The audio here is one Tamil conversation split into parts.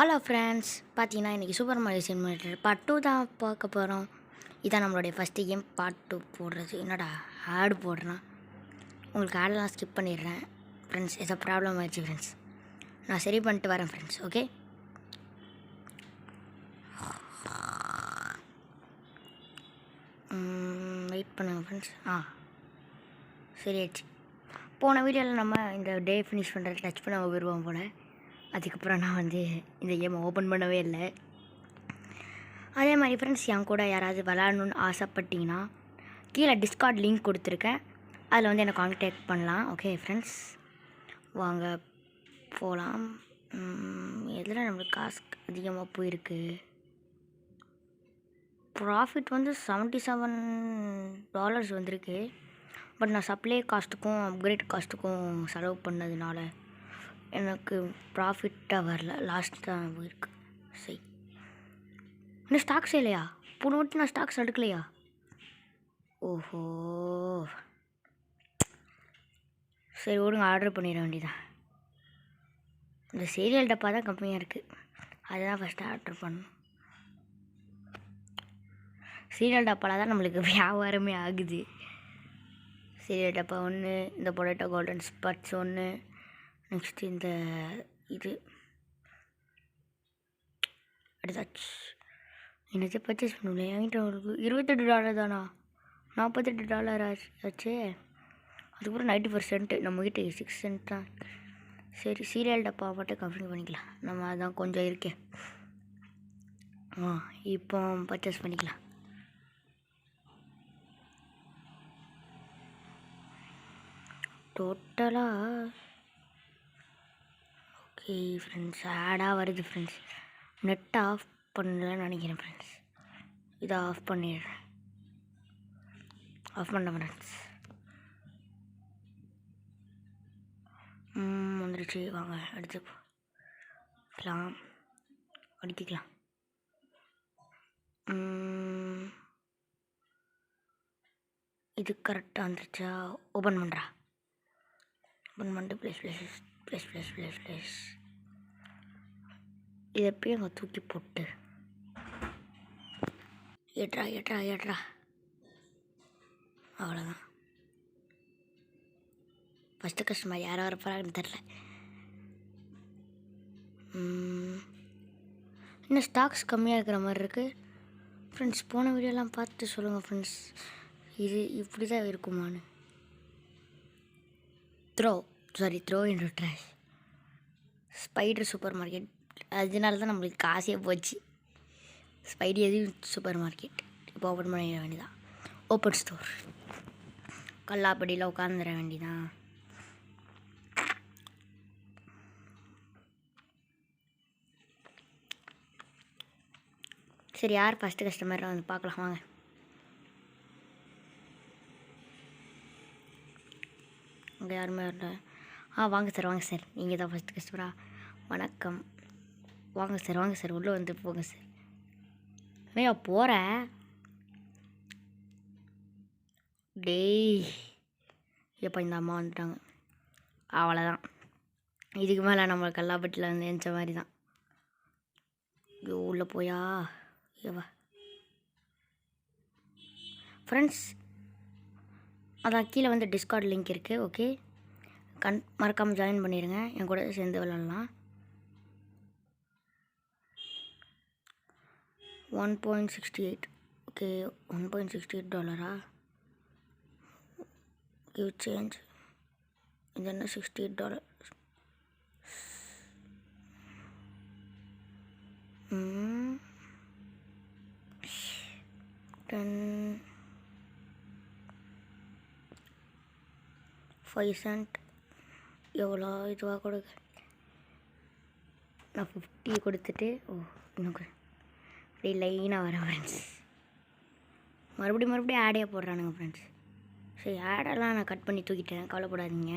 ஹலோ ஃப்ரெண்ட்ஸ், பார்த்தீங்கன்னா இன்றைக்கி சூப்பர் மாரியோ சிமுலேட்டர் பார்ட் 2 தான் பார்க்க போகிறோம். இதான் நம்மளுடைய ஃபஸ்ட்டு கேம். பார்ட் 2 போடுறது என்னடா ஆடு போடுறான். உங்களுக்கு ஆடெல்லாம் ஸ்கிப் பண்ணிடுறேன் ஃப்ரெண்ட்ஸ். ஏதோ ப்ராப்ளம் ஆயிடுச்சு ஃப்ரெண்ட்ஸ். நான் சரி பண்ணிட்டு வரேன் ஃப்ரெண்ட்ஸ். ஓகே, வெயிட் பண்ணுங்கள் ஃப்ரெண்ட்ஸ். சரி ஆயிடுச்சு. போன வீடியோவில் நம்ம இந்த டே ஃபினிஷ் பண்ணுறது டச் பண்ண விரும்புவோம் போல். அதுக்கப்புறம் நான் இந்த கேமை ஓப்பன் பண்ணவே இல்லை. அதே மாதிரி ஃப்ரெண்ட்ஸ், என் கூட யாராவது விளாடணுன்னு ஆசைப்பட்டிங்கன்னா கீழே டிஸ்கார்ட் லிங்க் கொடுத்துருக்கேன். அதில் என்னை கான்டாக்ட் பண்ணலாம். ஓகே ஃப்ரெண்ட்ஸ், வாங்க போகலாம். எதில் நம்மளுக்கு காசு அதிகமாக போயிருக்கு. ப்ராஃபிட் $77 வந்திருக்கு. பட் நான் சப்ளை காஸ்ட்டுக்கும் அப்கிரேட் காஸ்ட்டுக்கும் செலவு பண்ணதுனால எனக்கு ப்ராஃபிட்டாக வரல. லாஸ்ட் தான் போயிருக்கு. சரி, இன்னும் ஸ்டாக்ஸ் இல்லையா? போன வாட்டி நான் ஸ்டாக்ஸ் எடுக்கலையா? ஓஹோ, சரி ஓடுங்க, ஆர்டர் பண்ணிட வேண்டியதான். இந்த சீரியல் டப்பா தான் கம்மியாக இருக்குது, அதுதான் ஃபஸ்ட்டு ஆர்டர் பண்ணணும். சீரியல் டப்பாவில் தான் நம்மளுக்கு வியாபாரமே ஆகுது. சீரியல் டப்பா ஒன்று, இந்த பொட்டேட்டோ கோல்டன் ஸ்பட்ஸ் ஒன்று, நெக்ஸ்ட்டு இந்த இது அடுத்தாச்சு. என்னது பர்ச்சேஸ் பண்ணல. என்கிட்ட ஒரு $28 தானா? $48 ஆச்சு. அதுக்கப்புறம் 90%. நம்மக்கிட்ட 6 சென்ட் தான். சரி, சீரியல் டப்பா மட்டும் கம்மி பண்ணிக்கலாம். நம்ம அதான் கொஞ்சம் இருக்கே. இப்போ பர்ச்சேஸ் பண்ணிக்கலாம். டோட்டலாக ஓகே ஃப்ரெண்ட்ஸ், ஆடாக வருது ஃப்ரெண்ட்ஸ். நெட் ஆஃப் பண்ணலன்னு நினைக்கிறேன் ஃப்ரெண்ட்ஸ். இதை ஆஃப் பண்ணிடுறேன். ஆஃப் பண்ண ஃப்ரெண்ட்ஸ். வந்துடுச்சு. வாங்க எடுத்துக்கலாம், அடிக்கலாம். இது கரெக்டாக வந்துருச்சா? ஓப்பன் பண்ணுறா. ஓப்பன் பண்ணிட்டு ப்ளேஸ் இதை எப்பயும் அங்கே தூக்கி போட்டு ஏட்ரா அவ்வளோதான். ஃபஸ்ட்டு கஸ்டமர் யாரோ வரப்போறாங்கன்னு தெரில. இன்னும் ஸ்டாக்ஸ் கம்மியாக இருக்கிற மாதிரி இருக்குது ஃப்ரெண்ட்ஸ். போன வீடியோலாம் பார்த்து சொல்லுங்கள் ஃப்ரெண்ட்ஸ், இது இப்படி தான் இருக்குமான்னு. த்ரோ இன் ட்ராஷ். ஸ்பைடர் சூப்பர் மார்க்கெட், அதனால தான் நம்மளுக்கு காசே போச்சு. ஸ்பைடி எதுவும் சூப்பர் மார்க்கெட் இப்போ ஓப்பன் பண்ணிட வேண்டியதான். Open store. கல்லாப்படியில் உட்காந்துட வேண்டியதான். சரி, யார் ஃபஸ்ட்டு கஸ்டமர் வந்து பார்க்கலாம் வாங்க. அங்கே யாருமே வரல. வாங்க சார், நீங்கள் தான் ஃபஸ்ட்டு கஸ்டமரா? வணக்கம். வாங்க சார், உள்ளே வந்து போங்க சார். ஐயா போகிறேன். டேய் எப்போ இந்த அம்மா வந்துட்டாங்க. அவ்வளோதான், இதுக்கு மேலே நம்ம கல்லாப்பட்டியில் வந்து எந்த மாதிரி தான். ஐயோ, உள்ளே போயா ஏவா ஃப்ரெண்ட்ஸ். அதான் கீழே வந்து டிஸ்கார்ட் லிங்க் இருக்குது. ஓகே, மறக்காமல் ஜாயின் பண்ணிடுங்க. என் கூட சேர்ந்து விளாட்லாம். 1.68. ஓகே, $1.68. Give change. இது என்ன $68? 5 சென்ட் எவ்வளோ இதுவாக கொடுக்க. நான் 50 கொடுத்துட்டு இன்னும் அப்படியே லைனாக வரேன் ஃப்ரெண்ட்ஸ். மறுபடியும் ஆடே போடுறானுங்க ஃப்ரெண்ட்ஸ். சரி, ஆடெல்லாம் நான் கட் பண்ணி தூக்கிட்டேன், கவலைப்படாதீங்க.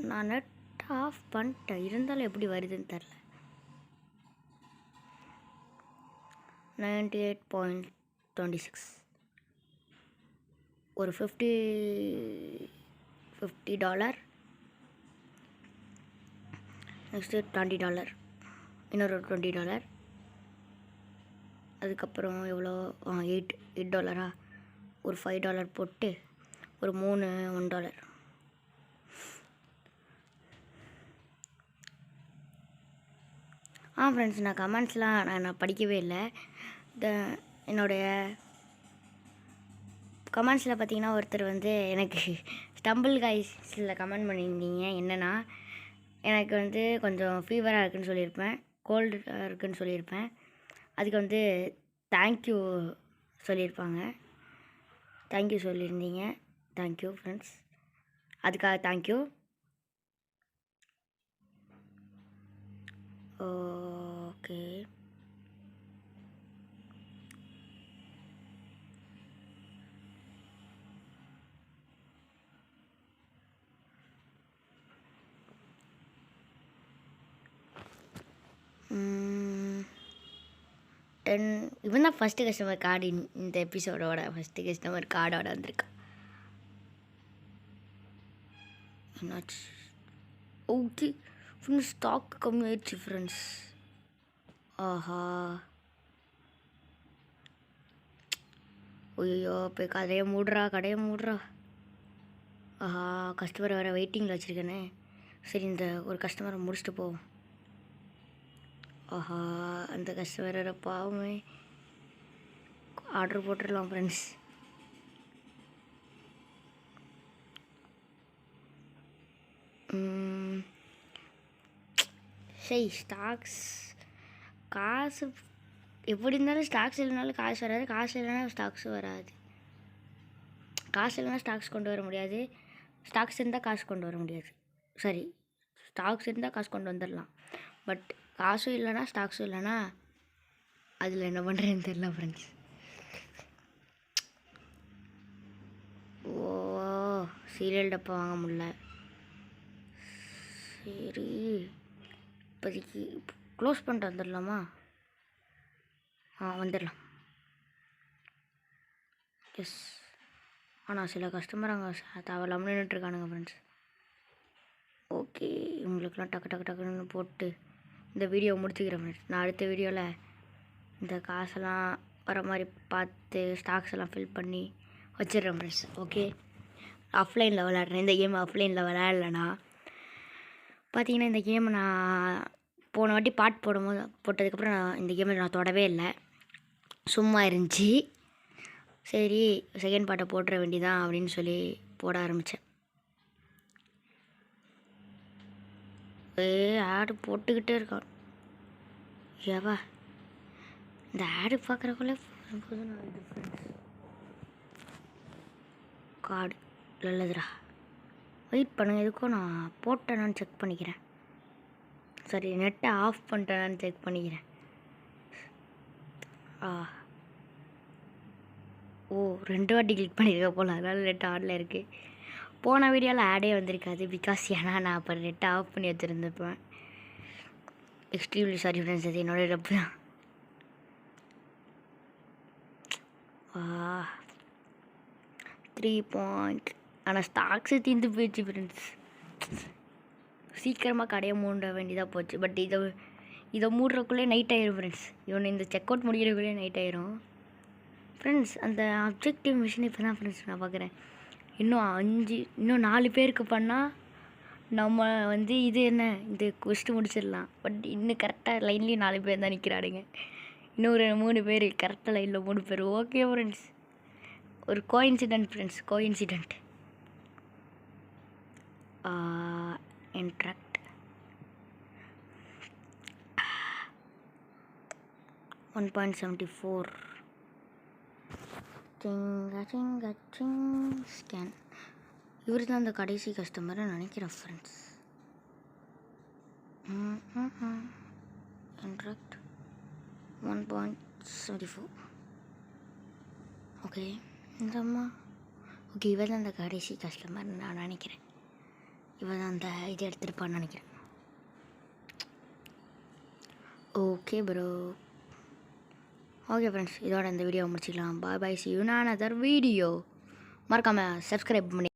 நான் நெட் ஆஃப் பண்ணிட்டேன், இருந்தாலும் எப்படி வருதுன்னு தெரில. 98.26. ஒரு $50 நெக்ஸ்ட்டு $20, இன்னொரு $20. அதுக்கப்புறம் எவ்வளோ $8 ஒரு $5 போட்டு ஒரு 3 $1. ஃப்ரெண்ட்ஸ், நான் கமெண்ட்ஸ்லாம் நான் படிக்கவே இல்லை. என்னுடைய கமெண்ட்ஸில் பார்த்தீங்கன்னா ஒருத்தர் வந்து எனக்கு ஸ்டம்பிள் காய்ஸில் கமெண்ட் பண்ணியிருந்தீங்க. என்னென்னா, எனக்கு வந்து கொஞ்சம் ஃபீவராக இருக்குதுன்னு சொல்லியிருப்பேன், கோல்டு இருக்குதுன்னு சொல்லியிருப்பேன். அதுக்கு வந்து தேங்க்யூ சொல்லியிருப்பாங்க. தேங்க்யூ சொல்லியிருந்தீங்க. தேங்க்யூ ஃப்ரெண்ட்ஸ், அதுக்காக தேங்க்யூ. ஓகே, இவன் தான் ஃபஸ்ட்டு கஸ்டமர் கார்டு. இந்த எபிசோடோட ஃபஸ்ட்டு கஸ்டமர் கார்டோட வந்திருக்கா. என்னாச்சு? ஓகே ஃப்ரெண்ட்ஸ், ஸ்டாக் கம்மியாயிடுச்சு ஃப்ரெண்ட்ஸ். ஆஹா, ஐயோ, போய் கடையை மூடுறா. ஆஹா, கஸ்டமர் வேறு வெயிட்டிங்கில் வச்சுருக்கேனே. சரி, இந்த ஒரு கஸ்டமரை முடிச்சுட்டு போவோம். ஆஹா, அந்த கஸ்டமரோட பாவமே. ஆர்டர் போட்டுடலாம் ஃப்ரெண்ட்ஸ். சரி, ஸ்டாக்ஸ் காசு எப்படி இருந்தாலும் ஸ்டாக்ஸ் இல்லைனாலும் காசு வராது, காசு இல்லைனா ஸ்டாக்ஸும் வராது. காசு இல்லைனா ஸ்டாக்ஸ் கொண்டு வர முடியாது, ஸ்டாக்ஸ் இருந்தால் காசு கொண்டு வர முடியாது. சரி, ஸ்டாக்ஸ் இருந்தால் காசு கொண்டு வந்துடலாம், பட் காசும் இல்லைனா ஸ்டாக்ஸும் இல்லைனா அதில் என்ன பண்ணுறேன்னு தெரியல ஃப்ரெண்ட்ஸ். ஓ, சீரியல் டப்பா வாங்க முடியல. சரி, இப்போதைக்கு க்ளோஸ் பண்ணிட்டு வந்துடலாமா? வந்துடலாம். எஸ், ஆனால் சில கஸ்டமர் அங்கே தேவையில்லாமல் நின்றுட்டுருக்கானுங்க ஃப்ரெண்ட்ஸ். ஓகே, இவங்களுக்குலாம் டக்குன்னு போட்டு இந்த வீடியோ முடிச்சுக்கிறேன் ஃப்ரெண்ட்ஸ். நான் அடுத்த வீடியோவில் இந்த காசெல்லாம் வர மாதிரி பார்த்து ஸ்டாக்ஸ் எல்லாம் ஃபில் பண்ணி வச்சிடுறேன் ஃப்ரெண்ட்ஸ். ஓகே, ஆஃப்லைனில் விளையாடுறேன். இந்த கேம் ஆஃப்லைனில் விளையாடலன்னா பார்த்தீங்கன்னா, இந்த கேமை நான் போன வாட்டி பாட் போட்டதுக்கப்புறம் இந்த கேமை நான் தொடவே இல்லை, சும்மா இருந்துச்சு. சரி, செகண்ட் பார்ட்டை போட்டுற வேண்டியதான் அப்படின்னு சொல்லி போட ஆரம்பித்தேன். ஆடு போட்டுக்கிட்டே இருக்கான். ஏவா, இந்த ஆடு பார்க்குறக்குள்ளே கார்டு நல்லதுடா. வெயிட் பண்ணுங்க, எதுக்கும் நான் போட்டேனான்னு செக் பண்ணிக்கிறேன். சரி, நெட்டை ஆஃப் பண்ணிட்டேனான்னு செக் பண்ணிக்கிறேன். ஓ, 2 வாட்டி கிளிக் பண்ணியிருக்க போல், அதனால் நெட் ஆடில் இருக்குது. போன வீடியோவில் ஆடே வந்திருக்காது, பிகாஸ் ஏன்னா நான் அப்போ நெட்டை ஆஃப் பண்ணி வச்சுருந்துப்பேன். எக்ஸ்ட்ரீம்லி சாரி ஃப்ரெண்ட்ஸ், அது என்னோடய தப்பு தான். 3 பாயிண்ட். ஆனால் ஸ்டாக்ஸு தீர்ந்து போயிடுச்சு ஃப்ரெண்ட்ஸ். சீக்கிரமாக கடையை மூட வேண்டியதாக போச்சு. பட் இதை மூடுறக்குள்ளே நைட் ஆயிரும் ஃப்ரெண்ட்ஸ். இந்த செக் அவுட் முடிகிறக்குள்ளே நைட் ஆயிரும் ஃப்ரெண்ட்ஸ். அந்த அப்ஜெக்டிவ் மிஷின் இப்போ தான் ஃப்ரெண்ட்ஸ் நான் பார்க்குறேன். இன்னும் 4 பேருக்கு பண்ணால் நம்ம வந்து இது இந்த கொஸ்ட்டு முடிச்சிடலாம். பட் இன்னும் கரெக்டாக லைன்லேயும் 4 பேர் தான் நிற்கிறாடுங்க. இன்னொரு 3 பேர் கரெக்டாக லைனில் 3 பேர். ஓகே ஃப்ரெண்ட்ஸ், ஒரு coincident friends, coincident. Interact 1.74. Scan. இவர் தான் அந்த கடைசி கஸ்டமரை நினைக்கிறேன் ஃப்ரெண்ட்ஸ். இன்ட்ராக்ட் 1.74. ஓகே, இந்த அம்மா ஓகே, இவ தான் அந்த கடைசி கஸ்டமர் நான் நினைக்கிறேன். இவ தான் அந்த இது எடுத்துருப்பான்னு நினைக்கிறேன். Okay bro. ஓகே ஃப்ரெண்ட்ஸ், இதோட இந்த வீடியோ முடிச்சிக்கலாம். Bye bye, see you in another video. மறக்காமல் சப்ஸ்கிரைப் பண்ணி